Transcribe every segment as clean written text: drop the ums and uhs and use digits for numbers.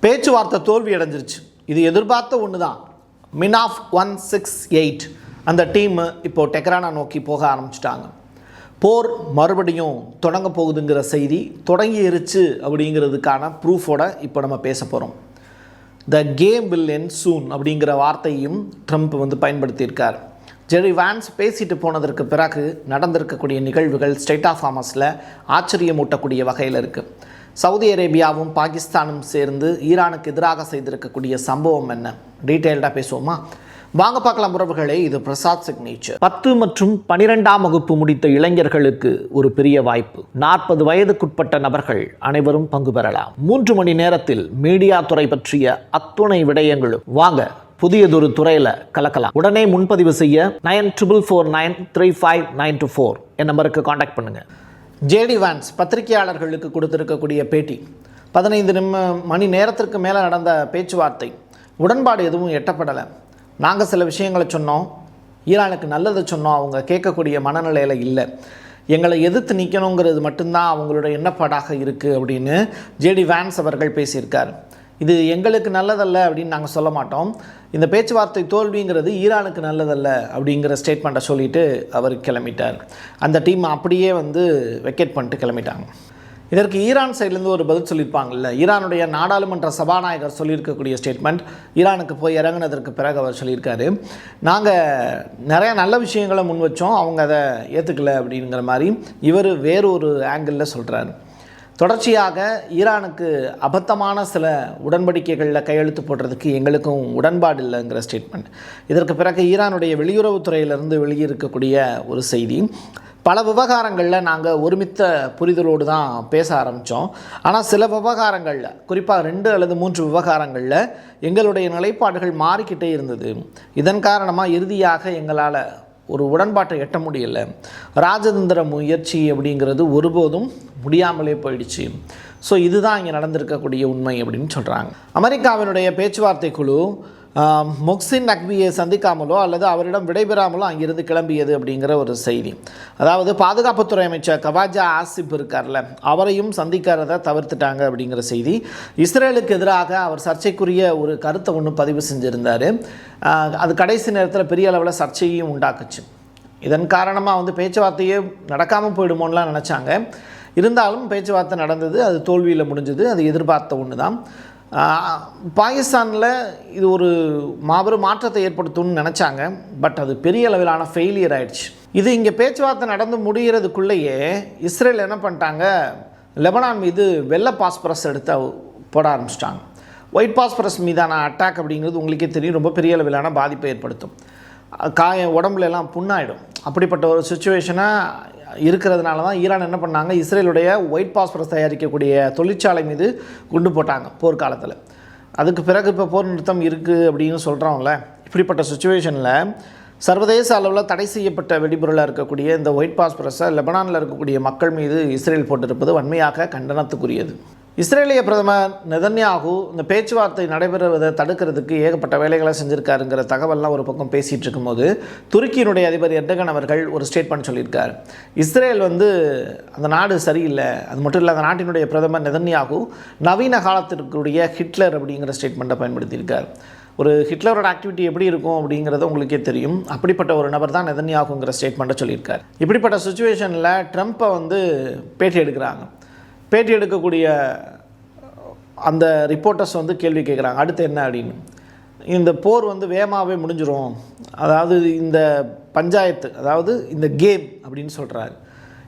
பேச்சுவார்த்தை தோல்வி அடைஞ்சிருச்சு. இது எதிர்பார்த்த ஒன்று தான். மினாஃப் 168 அந்த டீம் இப்போது டெஹ்ரானை நோக்கி போக ஆரம்பிச்சிட்டாங்க. போர் மறுபடியும் தொடங்க போகுதுங்கிற செய்தி தொடங்கிருச்சு அப்படிங்கிறதுக்கான ப்ரூஃபோட இப்போ நம்ம பேச போகிறோம். த கேம் வில் எண்ட் சூன் அப்படிங்கிற வார்த்தையும் ட்ரம்ப் பயன்படுத்தியிருக்கார். ஜெரி வான்ஸ் பேசிட்டு போனதற்கு பிறகு நடந்திருக்கக்கூடிய நிகழ்வுகள் ஸ்டேட் ஆஃப் ஹார்மஸில் ஆச்சரியமூட்டக்கூடிய வகையில் இருக்குது. சவுதி அரேபியாவும் பாகிஸ்தானும் சேர்ந்து ஈரானுக்கு எதிராக செய்திருக்கக்கூடிய சம்பவம் என்ன, டீட்டெயில்டாக பேசுவோமா? வாங்க பார்க்கலாம் உறவுகளே. இது பிரசாத் சிக்னேச்சர். 10 மற்றும் 12ஆம் வகுப்பு முடித்த இளைஞர்களுக்கு ஒரு பெரிய வாய்ப்பு. 40 வயதுக்குட்பட்ட நபர்கள் அனைவரும் பங்கு பெறலாம். 3 மணி நேரத்தில் மீடியா துறை பற்றிய அத்துணை விடயங்களும். வாங்க புதியதொரு துறையில் கலக்கலாம். உடனே முன்பதிவு செய்ய 94493594 என் நம்பருக்கு காண்டாக்ட் பண்ணுங்க. ஜேடி வான்ஸ் பத்திரிகையாளர்களுக்கு கொடுத்திருக்கக்கூடிய பேட்டி. 15 மணி நேரத்திற்கு மேலே நடந்த பேச்சுவார்த்தை. உடன்பாடு எதுவும் எட்டப்படலை. நாங்கள் சில விஷயங்களை சொன்னோம், ஈரானுக்கு நல்லதை சொன்னோம், அவங்க கேட்கக்கூடிய மனநிலையில் இல்லை. எங்களை எதிர்த்து நிற்கணுங்கிறது மட்டும்தான் அவங்களோட எண்ணப்பாடாக இருக்குது அப்படின்னு ஜேடி வான்ஸ் அவர்கள் பேசியிருக்கார். இது எங்களுக்கு நல்லதல்ல அப்படின்னு நாங்கள் சொல்ல மாட்டோம். இந்த பேச்சுவார்த்தை தோல்விங்கிறது ஈரானுக்கு நல்லதல்ல அப்படிங்கிற ஸ்டேட்மெண்ட்டை சொல்லிவிட்டு அவர் கிளம்பிட்டார். அந்த டீம் அப்படியே வெக்கேட் பண்ணிட்டு கிளம்பிட்டாங்க. இதற்கு ஈரான் சைட்லேருந்து ஒரு பதில் சொல்லியிருப்பாங்கல்ல. ஈரானுடைய நாடாளுமன்ற சபாநாயகர் சொல்லியிருக்கக்கூடிய ஸ்டேட்மெண்ட், ஈரானுக்கு போய் இறங்கினதற்கு பிறகு அவர் சொல்லியிருக்காரு, நாங்கள் நிறையா நல்ல விஷயங்களை முன் வச்சோம், அவங்க அதை ஏற்றுக்கலை அப்படிங்கிற மாதிரி இவர் வேறொரு ஆங்கிளில் சொல்கிறார். தொடர்ச்சியாக ஈரானுக்கு அபத்தமான சில உடன்படிக்கைகளில் கையெழுத்து போடுறதுக்கு எங்களுக்கும் உடன்பாடு இல்லைங்கிற ஸ்டேட்மெண்ட். இதற்கு பிறகு ஈரானுடைய வெளியுறவுத்துறையிலிருந்து வெளியிருக்கக்கூடிய ஒரு செய்தி, பல விவகாரங்களில் நாங்கள் ஒருமித்த புரிதலோடு தான் பேச ஆரம்பித்தோம். ஆனால் சில விவகாரங்களில், குறிப்பாக 2 அல்லது 3 விவகாரங்களில் எங்களுடைய நிலைப்பாடுகள் மாறிக்கிட்டே இருந்தது. இதன் காரணமாக இறுதியாக எங்களால் ஒரு உடன்பாட்டை எட்ட முடியலை. ராஜதந்திர முயற்சி அப்படிங்கிறது ஒருபோதும் முடியாமலே போயிடுச்சு. ஸோ இதுதான் இங்கே நடந்திருக்கக்கூடிய உண்மை அப்படின்னு சொல்கிறாங்க. அமெரிக்காவினுடைய பேச்சுவார்த்தை குழு மொஹ்சின் நக்வியை சந்திக்காமலோ அல்லது அவரிடம் விடைபெறாமலோ அங்கிருந்து கிளம்பியது அப்படிங்கிற ஒரு செய்தி. அதாவது பாதுகாப்புத்துறை அமைச்சர் கவாஜா ஆசிப் இருக்கார்ல, அவரையும் சந்திக்கிறத தவிர்த்துட்டாங்க அப்படிங்கிற செய்தி. இஸ்ரேலுக்கு எதிராக அவர் சர்ச்சைக்குரிய ஒரு கருத்தை ஒன்று பதிவு செஞ்சுருந்தார். அது கடைசி நேரத்தில் பெரிய அளவில் சர்ச்சையும் உண்டாக்குச்சு. இதன் காரணமாக பேச்சுவார்த்தையே நடக்காமல் போயிடுமோன்னெலாம் நினச்சாங்க. இருந்தாலும் பேச்சுவார்த்தை நடந்தது, அது தோல்வியில் முடிஞ்சது. அது எதிர்பார்த்த ஒன்று தான். பாகிஸ்தானில் இது ஒரு மாபெரும் மாற்றத்தை ஏற்படுத்தும்னு நினச்சாங்க. பட் அது பெரிய அளவிலான ஃபெயிலியர் ஆயிடுச்சு. இது இங்கே பேச்சுவார்த்தை நடந்து முடிகிறதுக்குள்ளேயே இஸ்ரேல் என்ன பண்ணிட்டாங்க, லெபனான் மீது வெள்ளை பாஸ்பரஸ் எடுத்து போட ஆரம்பிச்சிட்டாங்க. ஒயிட் பாஸ்பரஸ் மீதான அட்டாக் அப்படிங்கிறது உங்களுக்கே தெரியும், ரொம்ப பெரிய அளவிலான பாதிப்பை ஏற்படுத்தும். உடம்புல எல்லாம் புண்ணாயிடும். அப்படிப்பட்ட ஒரு சுச்சுவேஷனை இருக்கிறதுனால தான் ஈரான் என்ன பண்ணாங்க, இஸ்ரேலுடைய ஒயிட் பாஸ்பரஸ் தயாரிக்கக்கூடிய தொழிற்சாலை மீது குண்டு போட்டாங்க போர்க்காலத்தில். அதுக்கு பிறகு இப்போ போர் நிறுத்தம் இருக்குது அப்படின்னு சொல்கிறோம்ல. இப்படிப்பட்ட சுச்சுவேஷனில் சர்வதேச அளவில் தடை செய்யப்பட்ட வெடிபொருளாக இருக்கக்கூடிய இந்த ஒயிட் பாஸ்பரஸை லெபனானில் இருக்கக்கூடிய மக்கள் மீது இஸ்ரேல் போட்டிருப்பது வன்மையாக கண்டனத்துக்குரியது. இஸ்ரேலிய பிரதமர் நெதன்யாகு இந்த பேச்சுவார்த்தை நடைபெறுவதை தடுக்கிறதுக்கு ஏகப்பட்ட வேலைகளை செஞ்சுருக்காருங்கிற தகவல்லாம் ஒரு பக்கம் பேசிகிட்டு இருக்கும்போது, துருக்கியினுடைய அதிபர் எர்டகன் அவர்கள் ஒரு ஸ்டேட்மெண்ட் சொல்லியிருக்கார். இஸ்ரேல் அந்த நாடு சரியில்லை, அது மட்டும் இல்லை, அந்த நாட்டினுடைய பிரதமர் நெதன்யாகு நவீன காலத்திற்குரிய ஹிட்லர் அப்படிங்கிற ஸ்டேட்மெண்ட்டை பயன்படுத்தியிருக்கார். ஒரு ஹிட்லரோட ஆக்டிவிட்டி எப்படி இருக்கும் அப்படிங்கிறது உங்களுக்கே தெரியும். அப்படிப்பட்ட ஒரு நபர் தான் நெதன்யாகுங்கிற ஸ்டேட்மெண்ட்டை சொல்லியிருக்கார். இப்படிப்பட்ட சுச்சுவேஷனில் ட்ரம்ப்பை பேட்டி எடுக்கிறாங்க. பேட்டி எடுக்கக்கூடிய அந்த ரிப்போர்ட்டர்ஸ் கேள்வி கேட்குறாங்க, அடுத்து என்ன அப்படின்னு. இந்த போர் வேகமாகவே முடிஞ்சிடும், அதாவது இந்த பஞ்சாயத்து, அதாவது இந்த கேம் அப்படின்னு சொல்கிறாரு,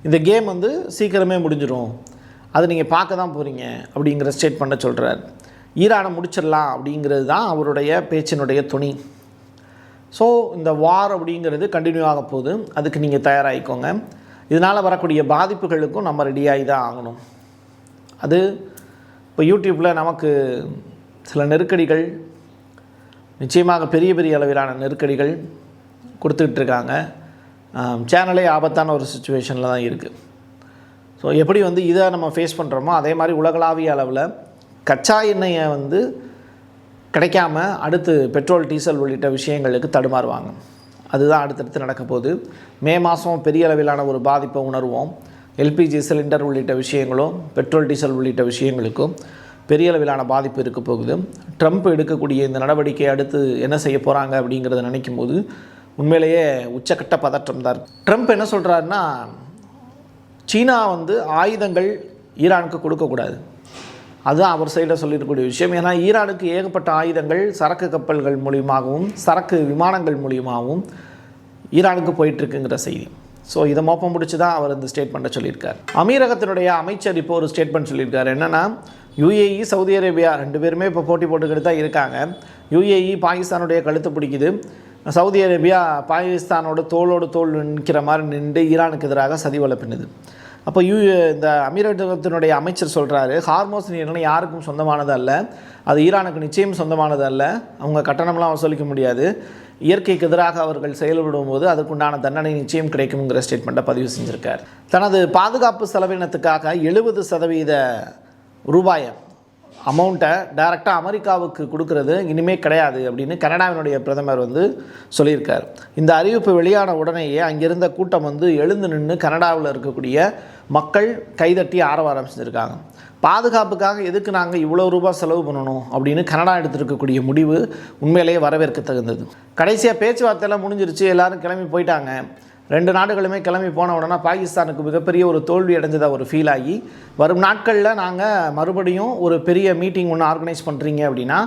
இந்த கேம் சீக்கிரமே முடிஞ்சிடும், அது நீங்கள் பார்க்க தான் போகிறீங்க அப்படிங்கிற ஸ்டேட்மெண்ட்டை சொல்கிறார். ஈரானை முடிச்சிடலாம் அப்படிங்கிறது தான் அவருடைய பேச்சினுடைய துணி. ஸோ இந்த வார் அப்படிங்கிறது கண்டினியூ ஆக போகுது, அதுக்கு நீங்கள் தயாராகிக்கோங்க. இதனால் வரக்கூடிய பாதிப்புகளுக்கும் நம்ம ரெடியாகி தான் ஆகணும். அது இப்போ யூடியூப்பில் நமக்கு சில நெருக்கடிகள், நிச்சயமாக பெரிய பெரிய அளவிலான நெருக்கடிகள் கொடுத்துக்கிட்டு இருக்காங்க. சேனலே ஆபத்தான ஒரு சுச்சுவேஷனில் தான் இருக்குது. ஸோ எப்படி இதை நம்ம ஃபேஸ் பண்ணுறோமோ அதே மாதிரி உலகளாவிய அளவில் கச்சா எண்ணெயை கிடைக்காம அடுத்து பெட்ரோல், டீசல் உள்ளிட்ட விஷயங்களுக்கு தடுமாறுவாங்க. அதுதான் அடுத்தடுத்து நடக்க போகுது. மே மாதம் பெரிய அளவிலான ஒரு பாதிப்பை உணர்வோம். எல்பிஜி சிலிண்டர் உள்ளிட்ட விஷயங்களும் பெட்ரோல் டீசல் உள்ளிட்ட விஷயங்களுக்கும் பெரிய அளவிலான பாதிப்பு இருக்க போகுது. ட்ரம்ப் எடுக்கக்கூடிய இந்த நடவடிக்கை அடுத்து என்ன செய்ய போகிறாங்க அப்படிங்கிறத நினைக்கும் போது உண்மையிலேயே உச்சக்கட்ட பதற்றம் தான். ட்ரம்ப் என்ன சொல்கிறாருன்னா, சீனா ஆயுதங்கள் ஈரானுக்கு கொடுக்கக்கூடாது, அதுதான் அவர் சைடில் சொல்லியிருக்கக்கூடிய விஷயம். ஏன்னா ஈரானுக்கு ஏகப்பட்ட ஆயுதங்கள் சரக்கு கப்பல்கள் மூலியமாகவும் சரக்கு விமானங்கள் மூலியமாகவும் ஈரானுக்கு போயிட்டுருக்குங்கிற செய்தி. ஸோ இதை மோப்பம் பிடிச்சி தான் அவர் இந்த ஸ்டேட்மெண்ட்டை சொல்லியிருக்கார். அமீரகத்தினுடைய அமைச்சர் இப்போ ஒரு ஸ்டேட்மெண்ட் சொல்லியிருக்காரு. என்னென்னா, யுஏஇ சவுதி அரேபியா 2 பேருமே இப்போ போட்டி போட்டுக்கிட்டு தான் இருக்காங்க. யுஏஇ பாகிஸ்தானுடைய கழுத்து பிடிக்குது, சவுதி அரேபியா பாகிஸ்தானோட தோளோடு தோல் நிற்கிற மாதிரி நின்று ஈரானுக்கு எதிராக சதி வளர்ப்பினுது. அப்போ இந்த அமீரகத்தினுடைய அமைச்சர் சொல்கிறாரு, ஹார்மோஸ் நீரிணை யாருக்கும் சொந்தமானது அல்ல, அது ஈரானுக்கு நிச்சயம் சொந்தமானது அல்ல, அவங்க கட்டணம்லாம் வசூலிக்க முடியாது, இயற்கைக்கு எதிராக அவர்கள் செயல்படும் போது அதுக்குண்டான தண்டனை நிச்சயம் கிடைக்குங்கிற ஸ்டேட்மெண்ட்டை பதிவு செஞ்சுருக்கார். தனது பாதுகாப்பு செலவினத்துக்காக 70% ரூபாயை அமௌண்ட்டை டைரெக்டாக அமெரிக்காவுக்கு கொடுக்கறது இனிமேல் கிடையாது அப்படின்னு கனடாவினுடைய பிரதமர் சொல்லியிருக்கார். இந்த அறிவிப்பு வெளியான உடனேயே அங்கிருந்த கூட்டம் எழுந்து நின்று கனடாவில் இருக்கக்கூடிய மக்கள் கைதட்டி ஆரவாரம் செஞ்சுருக்காங்க. பாதுகாப்புக்காக எதுக்கு நாங்கள் இவ்வளோ ரூபாய் செலவு பண்ணணும் அப்படின்னு கனடா எடுத்திருக்கக்கூடிய முடிவு உண்மையிலேயே வரவேற்க தகுந்தது. கடைசியாக பேச்சுவார்த்தையெல்லாம் முடிஞ்சிருச்சு, எல்லோரும் கிளம்பி போயிட்டாங்க. 2 நாடுகளுமே கிளம்பி போன உடனே பாகிஸ்தானுக்கு மிகப்பெரிய ஒரு தோல்வி அடைஞ்சதாக ஒரு ஃபீல் ஆகி, வரும் நாட்களில் நாங்கள் மறுபடியும் ஒரு பெரிய மீட்டிங் ஒன்று ஆர்கனைஸ் பண்ணுறீங்க அப்படின்னா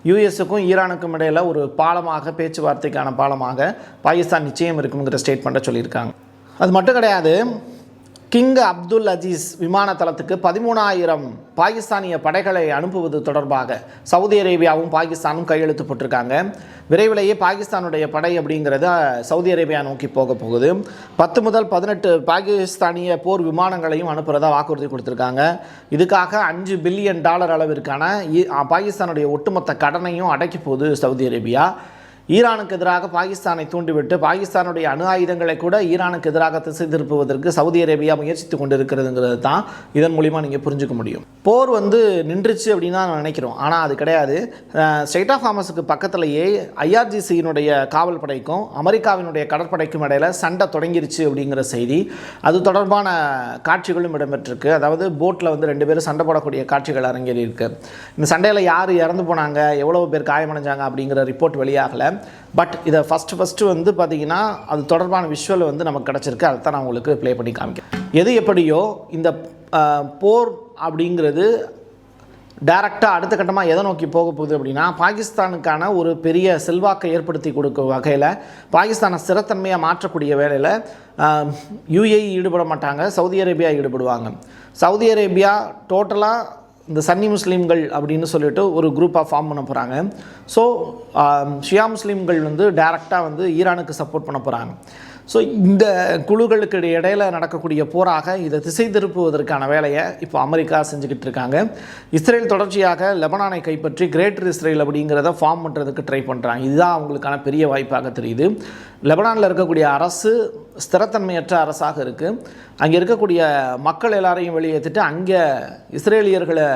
யூஎஸுக்கும் ஈரானுக்கும் இடையில் ஒரு பாலமாக, பேச்சுவார்த்தைக்கான பாலமாக பாகிஸ்தான் நிச்சயம் இருக்குங்கிற ஸ்டேட்மெண்ட்டை சொல்லியிருக்காங்க. அது மட்டும் கிடையாது, கிங் அப்துல் அஜீஸ் விமான தளத்துக்கு 13,000 பாகிஸ்தானிய படைகளை அனுப்புவது தொடர்பாக சவுதி அரேபியாவும் பாகிஸ்தானும் கையெழுத்து போட்டிருக்காங்க. விரைவிலேயே பாகிஸ்தானுடைய படை அப்படிங்கிறத சவுதி அரேபியா நோக்கி போக போகுது. 10 முதல் 18 பாகிஸ்தானிய போர் விமானங்களையும் அனுப்புகிறதா வாக்குறுதி கொடுத்துருக்காங்க. இதுக்காக $5 பில்லியன் அளவிற்கான பாகிஸ்தானுடைய ஒட்டுமொத்த கடனையும் அடைக்க போகுது சவுதி அரேபியா. ஈரானுக்கு எதிராக பாகிஸ்தானை தூண்டிவிட்டு பாகிஸ்தானுடைய அணு ஆயுதங்களை கூட ஈரானுக்கு எதிராக திசை திருப்புவதற்கு சவுதி அரேபியா முயற்சித்து கொண்டு இருக்கிறதுங்கிறது தான் இதன் மூலிமா நீங்கள் புரிஞ்சுக்க முடியும். போர் நின்றுச்சு அப்படின்னு தான் நினைக்கிறோம், ஆனால் அது கிடையாது. ஸ்ட்ரெய்ட் ஆஃப் ஹார்மஸுக்கு பக்கத்திலேயே ஐஆர்ஜிசியினுடைய காவல் படைக்கும் அமெரிக்காவினுடைய கடற்படைக்கும் இடையில் சண்டை தொடங்கிருச்சு அப்படிங்கிற செய்தி, அது தொடர்பான காட்சிகளும் இடம்பெற்றிருக்கு. அதாவது போட்டில் 2 பேரும் சண்டை போடக்கூடிய காட்சிகள் அரங்கேறி இருக்கு. இந்த சண்டையில் யார் இறந்து போனாங்க, எவ்வளவு பேர் காயமடைஞ்சாங்க அப்படிங்கிற ரிப்போர்ட் வெளியாகலை. பட் இதை ஃபஸ்ட்டு பார்த்தீங்கன்னா அது தொடர்பான விஷுவல் நமக்கு கிடச்சிருக்கு. அதை தான் நான் உங்களுக்கு ப்ளே பண்ணி காமிக்கிறேன். எது எப்படியோ இந்த போர் அப்படிங்கிறது டைரெக்டாக அடுத்த கட்டமாக எதை நோக்கி போக போகுது அப்படின்னா, பாகிஸ்தானுக்கான ஒரு பெரிய செல்வாக்கை ஏற்படுத்தி கொடுக்கும் வகையில் பாகிஸ்தானை ஸ்திரத்தன்மையாக மாற்றக்கூடிய வேலையில் யுஏஇ ஈடுபட மாட்டாங்க, சவுதி அரேபியா ஈடுபடுவாங்க. சவுதி அரேபியா டோட்டலாக இந்த சன்னி முஸ்லீம்கள் அப்படின்னு சொல்லிட்டு ஒரு குரூப்பாக ஃபார்ம் பண்ண போகிறாங்க. ஸோ ஷியா முஸ்லீம்கள் டைரெக்டாக ஈரானுக்கு சப்போர்ட் பண்ண போகிறாங்க. ஸோ இந்த குழுக்களுக்கு இடையில் நடக்கக்கூடிய போராக இதை திசை திருப்புவதற்கான வேலையை இப்போ அமெரிக்கா செஞ்சுக்கிட்டு இருக்காங்க. இஸ்ரேல் தொடர்ச்சியாக லெபனானை கைப்பற்றி கிரேட்டர் இஸ்ரேல் அப்படிங்கிறத ஃபார்ம் பண்ணுறதுக்கு ட்ரை பண்ணுறாங்க. இதுதான் அவங்களுக்கான பெரிய வாய்ப்பாக தெரியுது. லெபனானில் இருக்கக்கூடிய அரசு ஸ்திரத்தன்மையற்ற அரசாக இருக்குது. அங்கே இருக்கக்கூடிய மக்கள் எல்லாரையும் வெளியேற்றிட்டு அங்கே இஸ்ரேலியர்களை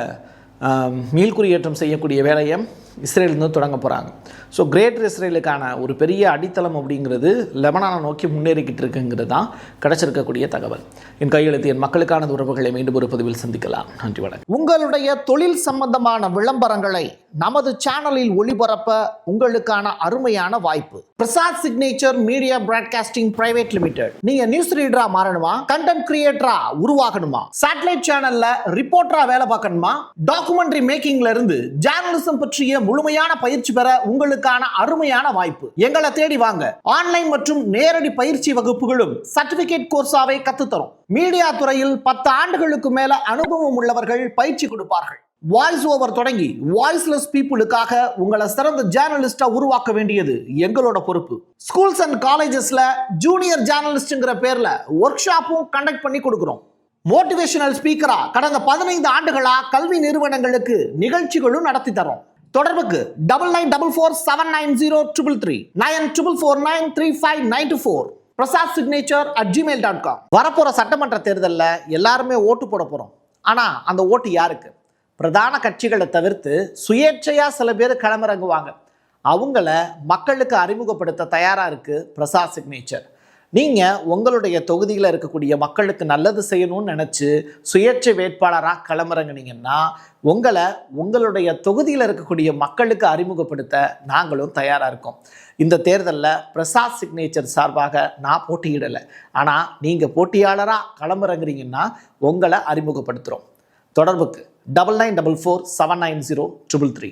மீள்குறியேற்றம் செய்யக்கூடிய வேலையை இஸ்ரேலிருந்து தொடங்க போகிறாங்க. ஸோ கிரேட்டர் இஸ்ரேலுக்கான ஒரு பெரிய அடித்தளம் அப்படிங்கிறது லெபனானை நோக்கி முன்னேறிக்கிட்டு இருக்குங்கிறது தான் கிடச்சிருக்கக்கூடிய தகவல். என் கையெழுத்து என் மக்களுக்கான உறவுகளை மீண்டும் ஒரு பதிவில் சந்திக்கலாம். நன்றி, வணக்கம். உங்களுடைய தொழில் சம்பந்தமான விளம்பரங்களை நமது சேனலில் ஒளிபரப்ப உங்களுக்கான அருமையான வாய்ப்பு. Prasad signature media broadcasting private limited. நீங்க நியூஸ் ரீடரா மாறணுமா, கண்டென்ட் கிரியேட்டரா உருவாகணுமா, சேட்டலைட் சேனல்ல ரிப்போர்ட்டரா வேலை பார்க்கணுமா, டாக்குமெண்ட்ரி மேக்கிங்ல இருந்து ஜேர்னலிசம் பற்றிய முழுமையான பயிற்சி பெற உங்களுக்கான அருமையான வாய்ப்பு. எங்களை தேடி வாங்க. ஆன்லைன் மற்றும் நேரடி பயிற்சி வகுப்புகளும் சர்டிபிகேட் கோர்ஸாவே கத்துத்தரும். மீடியா துறையில் 10 ஆண்டுகளுக்கு மேல அனுபவம் உள்ளவர்கள் பயிற்சி கொடுப்பார்கள். வாய்ஸ் ஓவர் தொடங்கி வாய்ஸ்லெஸ் பீப்புளுக்காக உங்களை சிறந்த ஜேர்னலிஸ்டா உருவாக்க வேண்டியது எங்களோட பொறுப்பு. ஸ்கூல்ஸ் அண்ட் காலேஜஸ்ல ஜூனியர் ஜேர்னலிஸ்ட்ங்கிற பேர்ல ஒர்க் ஷாப்பும் கண்டக்ட் பண்ணி கொடுக்கிறோம். மோட்டிவேஷனல் ஸ்பீக்கரா கடந்த 15 ஆண்டுகளா கல்வி நிறுவனங்களுக்கு நிகழ்ச்சிகளும் நடத்தி தரோம். தொடர்புக்கு 9944790333 94493594 prasadsignature@gmail.com. வரப்போற சட்டமன்ற தேர்தலில் எல்லாருமே ஓட்டு போட போறோம். ஆனா அந்த ஓட்டு யாருக்கு? பிரதான கட்சிகளை தவிர்த்து சுயேட்சையா சில பேர் களமிறங்குவாங்க. அவங்கள மக்களுக்கு அறிமுகப்படுத்த தயாரா இருக்கு பிரசாத் சிக்னேச்சர். நீங்கள் உங்களுடைய தொகுதியில் இருக்கக்கூடிய மக்களுக்கு நல்லது செய்யணும்னு நினச்சி சுயேட்சை வேட்பாளராக களமிறங்குனீங்கன்னா உங்களுடைய தொகுதியில் இருக்கக்கூடிய மக்களுக்கு அறிமுகப்படுத்த நாங்களும் தயாராக இருக்கோம். இந்த தேர்தலில் பிரசாத் சிக்னேச்சர் சார்பாக நான் போட்டியிடலை. ஆனால் நீங்கள் போட்டியாளராக களமிறங்குறீங்கன்னா உங்களை அறிமுகப்படுத்துகிறோம். தொடர்புக்கு 9944 790 333.